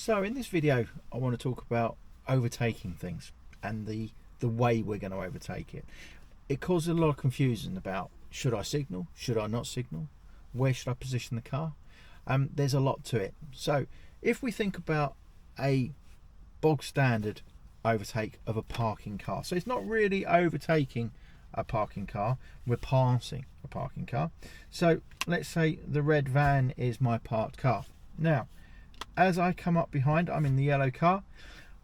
So in this video I want to talk about overtaking things and the way we're going to overtake it. It causes a lot of confusion about should I signal, should I not signal, where should I position the car. There's a lot to it. So if we think about a bog standard overtake of a parking car, so it's not really overtaking a parking car, we're passing a parking car. So let's say the red van is my parked car. Now as I come up behind, I'm in the yellow car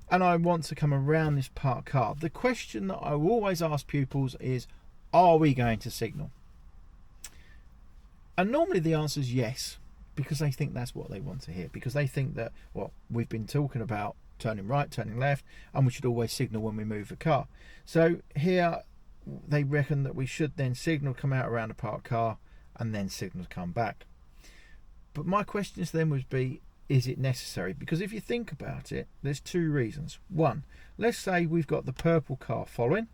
and I want to come around this parked car. The question that I will always ask pupils is, are we going to signal? And normally the answer is yes, because they think that's what they want to hear, because they think that, well, we've been talking about turning right, turning left, and we should always signal when we move the car. So here they reckon that we should then signal, come out around a parked car, and then signal to come back. But my question to them would be, is it necessary? Because if you think about it, there's two reasons. One, let's say we've got the purple car following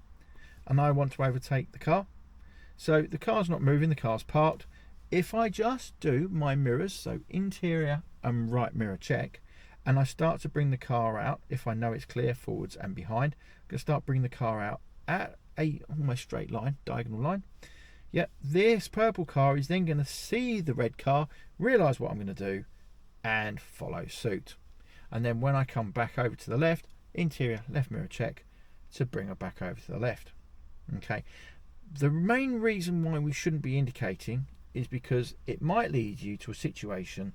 and I want to overtake the car. So the car's not moving, the car's parked. If I just do my mirrors, so interior and right mirror check, and I start to bring the car out, if I know it's clear forwards and behind, I'm going to start bringing the car out at a almost straight line, diagonal line. Yeah, this purple car is then going to see the red car, realise what I'm going to do, and follow suit. And then when I come back over to the left, interior left mirror check to bring her back over to the left. Okay, the main reason why we shouldn't be indicating is because it might lead you to a situation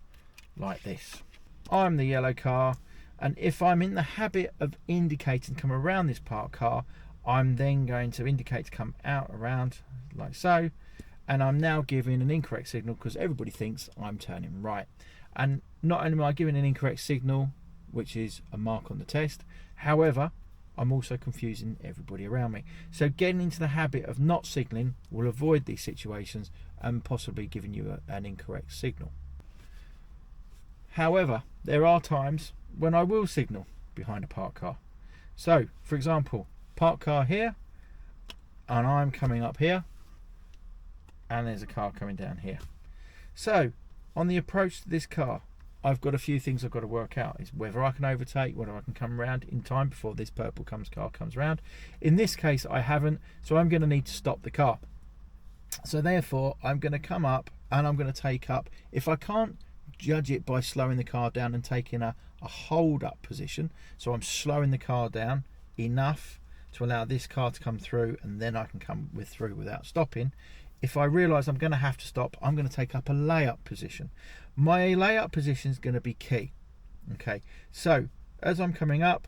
like this. I'm the yellow car, and if I'm in the habit of indicating come around this parked car, I'm then going to indicate to come out around like so, and I'm now giving an incorrect signal because everybody thinks I'm turning right. And not only am I giving an incorrect signal, which is a mark on the test, however, I'm also confusing everybody around me. So getting into the habit of not signalling will avoid these situations and possibly giving you an incorrect signal. However, there are times when I will signal behind a parked car. So, for example, parked car here, and I'm coming up here, and there's a car coming down here. So, on the approach to this car, I've got a few things I've got to work out. Is whether I can overtake, whether I can come around in time before this purple car comes around. In this case, I haven't, so I'm going to need to stop the car. So therefore, I'm going to come up and I'm going to take up. If I can't judge it by slowing the car down and taking a hold up position, so I'm slowing the car down enough to allow this car to come through, and then I can come through without stopping. If I realise I'm going to have to stop, I'm going to take up a layup position. My layup position is going to be key. Okay, so as I'm coming up,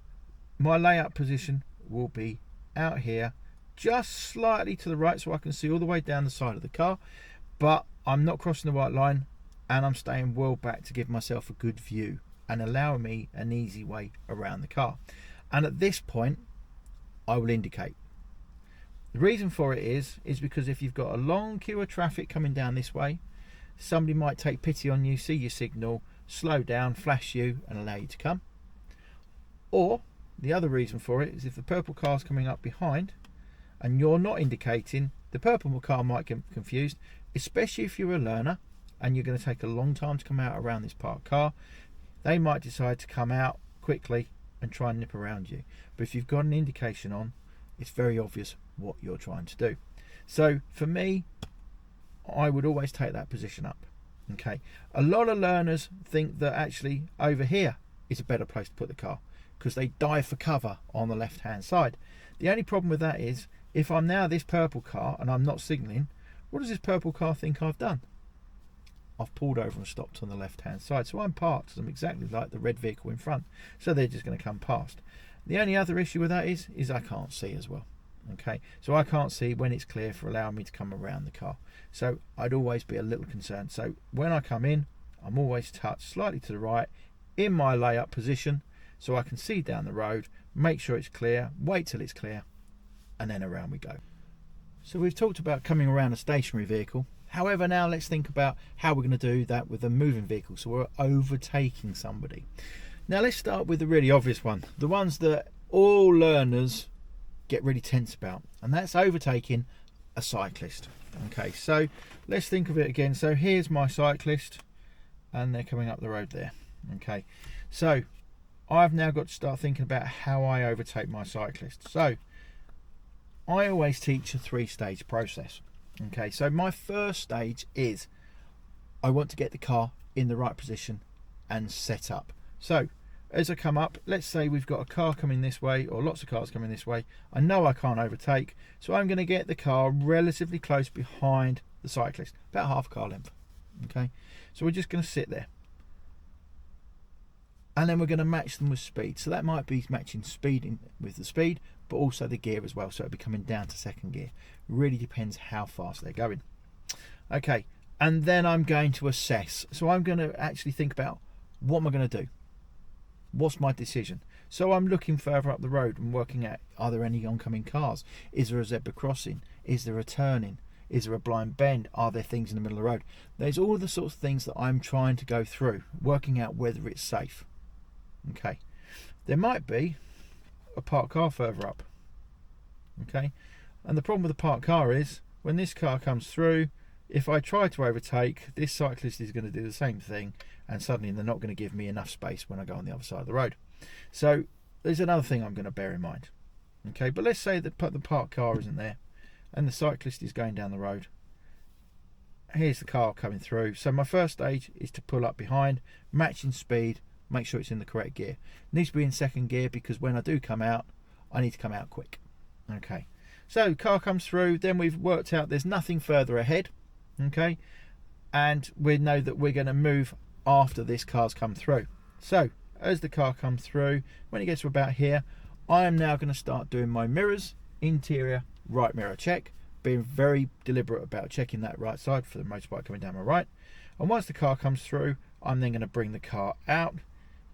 my layup position will be out here, just slightly to the right, so I can see all the way down the side of the car, but I'm not crossing the white line, and I'm staying well back to give myself a good view and allowing me an easy way around the car. And at this point, I will indicate. The reason for it is because if you've got a long queue of traffic coming down this way, somebody might take pity on you, see your signal, slow down, flash you and allow you to come. Or the other reason for it is if the purple car's coming up behind and you're not indicating, the purple car might get confused, especially if you're a learner and you're going to take a long time to come out around this parked car. They might decide to come out quickly and try and nip around you. But if you've got an indication on, it's very obvious what you're trying to do. So for me, I would always take that position up. Okay, a lot of learners think that actually over here is a better place to put the car because they dive for cover on the left hand side. The only problem with that is if I'm now this purple car and I'm not signalling, what does this purple car think I've done? I've pulled over and stopped on the left hand side, so I'm parked. I'm exactly like the red vehicle in front, so they're just going to come past. The only other issue with that is I can't see as well. Okay, so I can't see when it's clear for allowing me to come around the car, so I'd always be a little concerned. So when I come in, I'm always touched slightly to the right in my layup position so I can see down the road, make sure it's clear, wait till it's clear, and then around we go. So we've talked about coming around a stationary vehicle. However, now let's think about how we're going to do that with a moving vehicle, so we're overtaking somebody. Now let's start with the really obvious one, the ones that all learners get really tense about, and that's overtaking a cyclist. Okay, so let's think of it again. So here's my cyclist and they're coming up the road there. Okay, so I've now got to start thinking about how I overtake my cyclist. So I always teach a 3-stage process. Okay, so my first stage is I want to get the car in the right position and set up. So as I come up, let's say we've got a car coming this way, or lots of cars coming this way. I know I can't overtake, so I'm going to get the car relatively close behind the cyclist, about half car length. Okay, so we're just going to sit there, and then we're going to match them with speed. So that might be matching speed with the speed, but also the gear as well, so it'll be coming down to second gear. Really depends how fast they're going. Okay, and then I'm going to assess. So I'm going to actually think about, what am I going to do? What's my decision? So I'm looking further up the road and working out, are there any oncoming cars? Is there a zebra crossing? Is there a turning? Is there a blind bend? Are there things in the middle of the road? There's all the sorts of things that I'm trying to go through, working out whether it's safe. Okay, there might be a parked car further up. Okay, and the problem with the parked car is, when this car comes through, if I try to overtake, this cyclist is going to do the same thing, and suddenly they're not going to give me enough space when I go on the other side of the road. So there's another thing I'm going to bear in mind. Okay, but let's say that the parked car isn't there and the cyclist is going down the road. Here's the car coming through. So my first stage is to pull up behind, matching speed, make sure it's in the correct gear. It needs to be in second gear, because when I do come out, I need to come out quick. Okay, so car comes through, then we've worked out there's nothing further ahead. Okay, and we know that we're going to move after this car's come through. So as the car comes through, when it gets to about here, I am now going to start doing my mirrors, interior right mirror check, being very deliberate about checking that right side for the motorbike coming down my right. And once the car comes through, I'm then going to bring the car out,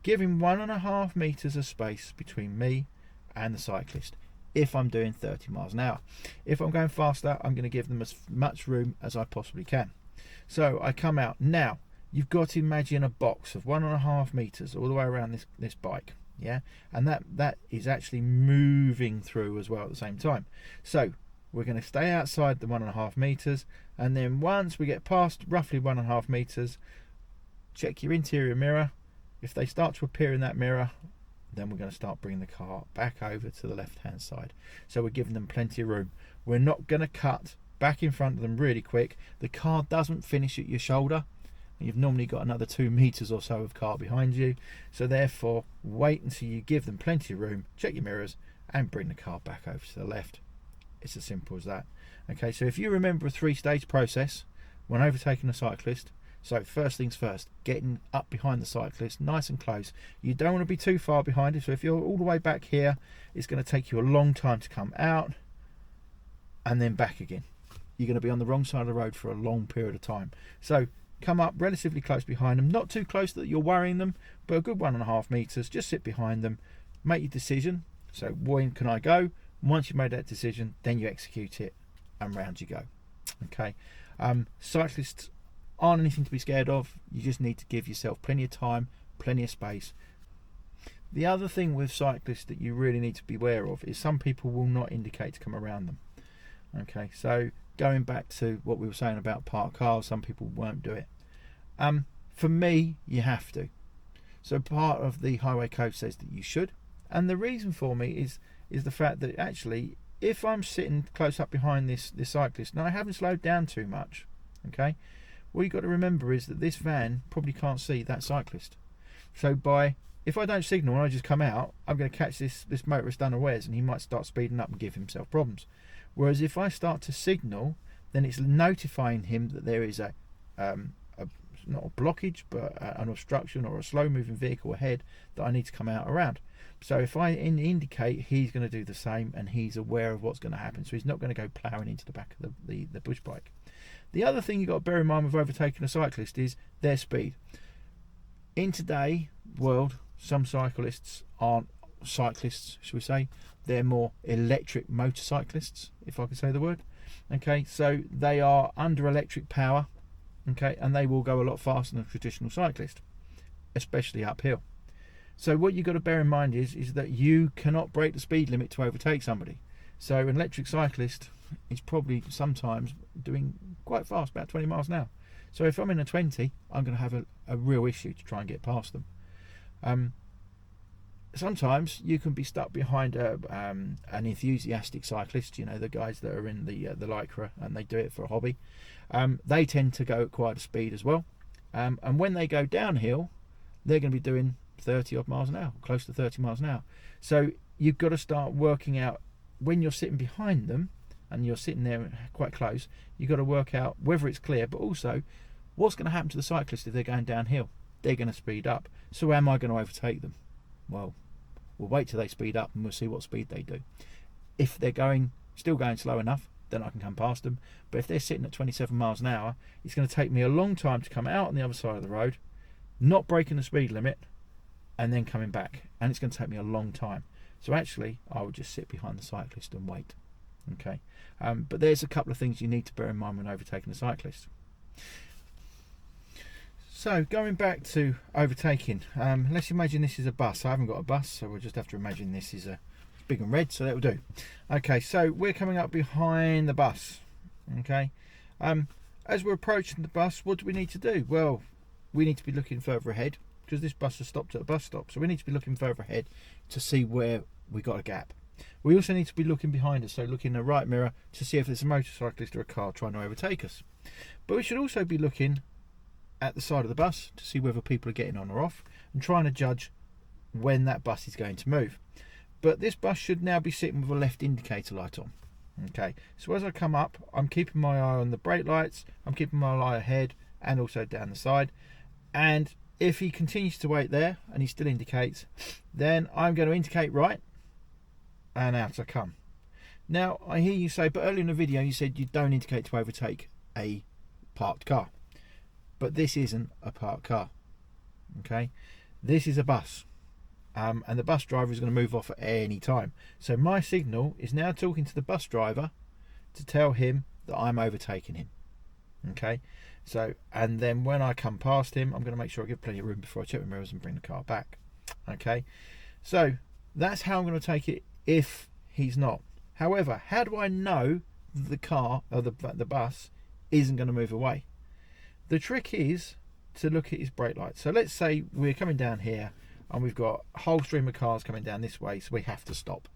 giving 1.5 meters of space between me and the cyclist, if I'm doing 30 miles an hour. If I'm going faster, I'm going to give them as much room as I possibly can. So I come out. Now, you've got to imagine a box of 1.5 meters all the way around this bike. Yeah, and that is actually moving through as well at the same time. So we're going to stay outside the 1.5 meters, and then once we get past roughly 1.5 meters, check your interior mirror. If they start to appear in that mirror, then we're going to start bringing the car back over to the left hand side. So we're giving them plenty of room. We're not going to cut back in front of them really quick. The car doesn't finish at your shoulder. You've normally got another 2 meters or so of car behind you, so therefore wait until you give them plenty of room, check your mirrors, and bring the car back over to the left. It's as simple as that. Okay, so if you remember a 3-stage process when overtaking a cyclist, so first things first, getting up behind the cyclist nice and close. You don't want to be too far behind it, so if you're all the way back here, it's going to take you a long time to come out and then back again. You're going to be on the wrong side of the road for a long period of time. So come up relatively close behind them, not too close that you're worrying them, but a good 1.5 meters. Just sit behind them, make your decision. So when can I go? Once you've made that decision, then you execute it, and round you go. Okay, cyclists aren't anything to be scared of. You just need to give yourself plenty of time, plenty of space. The other thing with cyclists that you really need to be aware of is some people will not indicate to come around them. Okay, so going back to what we were saying about parked cars, some people won't do it. For me, you have to. So part of the highway code says that you should, and the reason for me is the fact that actually, if I'm sitting close up behind this cyclist and I haven't slowed down too much, okay, what you've got to remember is that this van probably can't see that cyclist. So if I don't signal and I just come out, I'm going to catch this motorist unawares, and he might start speeding up and give himself problems. Whereas if I start to signal, then it's notifying him that there is not a blockage, but an obstruction or a slow moving vehicle ahead that I need to come out around. So if I indicate, he's going to do the same, and he's aware of what's going to happen. So he's not going to go ploughing into the back of the push bike. The other thing you've got to bear in mind with overtaking a cyclist is their speed. In today's world, some cyclists aren't cyclists, shall we say. They're more electric motorcyclists, if I can say the word. Okay, so they are under electric power, okay, and they will go a lot faster than a traditional cyclist, especially uphill. So what you've got to bear in mind is that you cannot break the speed limit to overtake somebody. So an electric cyclist is probably sometimes doing quite fast, about 20 miles an hour. So if I'm in a 20, I'm going to have a real issue to try and get past them. sometimes you can be stuck behind an enthusiastic cyclist, you know, the guys that are in the Lycra and they do it for a hobby. They tend to go at quite a speed as well. And when they go downhill, they're going to be doing 30 odd miles an hour, close to 30 miles an hour. So you've got to start working out, when you're sitting behind them and you're sitting there quite close, you've got to work out whether it's clear, but also what's going to happen to the cyclist if they're going downhill. They're going to speed up. So am I going to overtake them? Well, we'll wait till they speed up and we'll see what speed they do. If they're still going slow enough, then I can come past them. But if they're sitting at 27 miles an hour, it's going to take me a long time to come out on the other side of the road, not breaking the speed limit, and then coming back. And it's going to take me a long time. So actually, I would just sit behind the cyclist and wait. Okay. But there's a couple of things you need to bear in mind when overtaking a cyclist. So going back to overtaking, let's imagine this is a bus. I haven't got a bus, so we'll just have to imagine this is a big and red, so that will do. Okay, so we're coming up behind the bus. Okay, as we're approaching the bus, what do we need to do? Well, we need to be looking further ahead, because this bus has stopped at a bus stop, so we need to be looking further ahead to see where we got a gap. We also need to be looking behind us, so looking in the right mirror to see if there's a motorcyclist or a car trying to overtake us. But we should also be looking at the side of the bus to see whether people are getting on or off, and trying to judge when that bus is going to move. But this bus should now be sitting with a left indicator light on. Okay, so as I come up, I'm keeping my eye on the brake lights, I'm keeping my eye ahead and also down the side, and if he continues to wait there and he still indicates, then I'm going to indicate right, and out I come. Now I hear you say, but earlier in the video you said you don't indicate to overtake a parked car. But this isn't a parked car. Okay, this is a bus. And the bus driver is going to move off at any time. So my signal is now talking to the bus driver to tell him that I'm overtaking him. Okay, so, and then when I come past him, I'm going to make sure I give plenty of room before I check the mirrors and bring the car back. Okay, so that's how I'm going to take it if he's not. However, how do I know the car or the bus isn't going to move away? The trick is to look at his brake lights. So let's say we're coming down here and we've got a whole stream of cars coming down this way, so we have to stop.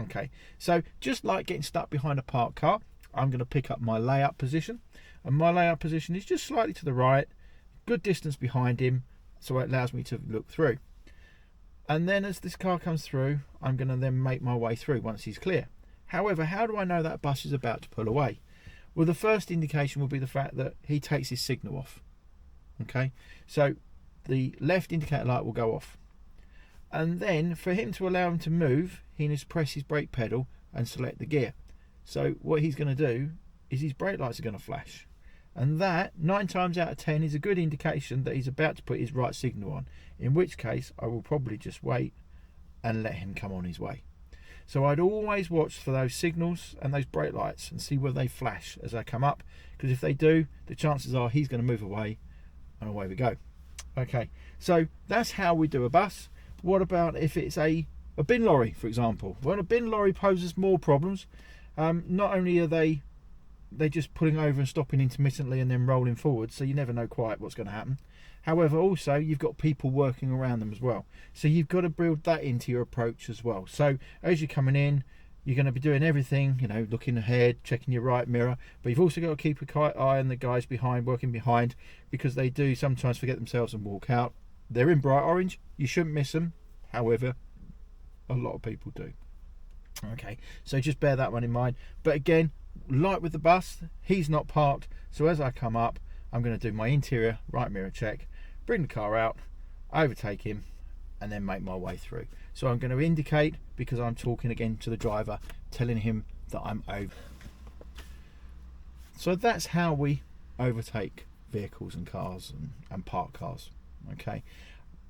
Okay, so just like getting stuck behind a parked car, I'm going to pick up my layout position, and my layout position is just slightly to the right, good distance behind him, so it allows me to look through. And then as this car comes through, I'm going to then make my way through once he's clear. However, how do I know that bus is about to pull away? Well, the first indication will be the fact that he takes his signal off. Okay, so the left indicator light will go off. And then for him to allow him to move, he needs to press his brake pedal and select the gear. So what he's going to do is his brake lights are going to flash. And that, 9 times out of 10, is a good indication that he's about to put his right signal on. In which case, I will probably just wait and let him come on his way. So I'd always watch for those signals and those brake lights and see whether they flash as they come up. Because if they do, the chances are he's going to move away, and away we go. Okay, so that's how we do a bus. What about if it's a bin lorry, for example? Well, a bin lorry poses more problems. Not only are they just pulling over and stopping intermittently and then rolling forward, so you never know quite what's going to happen. However, also you've got people working around them as well, so you've got to build that into your approach as well. So as you're coming in, you're going to be doing everything, you know, looking ahead, checking your right mirror, but you've also got to keep an eye on the guys behind, working behind, because they do sometimes forget themselves and walk out. They're in bright orange, you shouldn't miss them. However, a lot of people do. Okay, so just bear that one in mind. But again, like with the bus, he's not parked, so as I come up, I'm going to do my interior right mirror check, bring the car out, overtake him, and then make my way through. So I'm going to indicate because I'm talking again to the driver, telling him that I'm over. So that's how we overtake vehicles and cars and parked cars. Okay,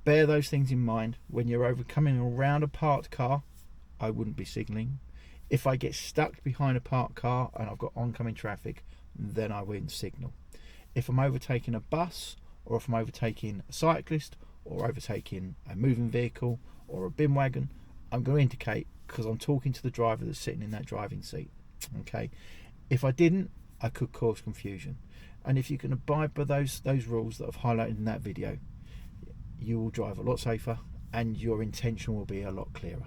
bear those things in mind. When you're coming around a parked car, I wouldn't be signalling. If I get stuck behind a parked car and I've got oncoming traffic, then I wouldn't signal. If I'm overtaking a bus, or if I'm overtaking a cyclist, or overtaking a moving vehicle or a bin wagon, I'm going to indicate because I'm talking to the driver that's sitting in that driving seat. Okay, if I didn't, I could cause confusion. And if you can abide by those rules that I've highlighted in that video, you will drive a lot safer and your intention will be a lot clearer.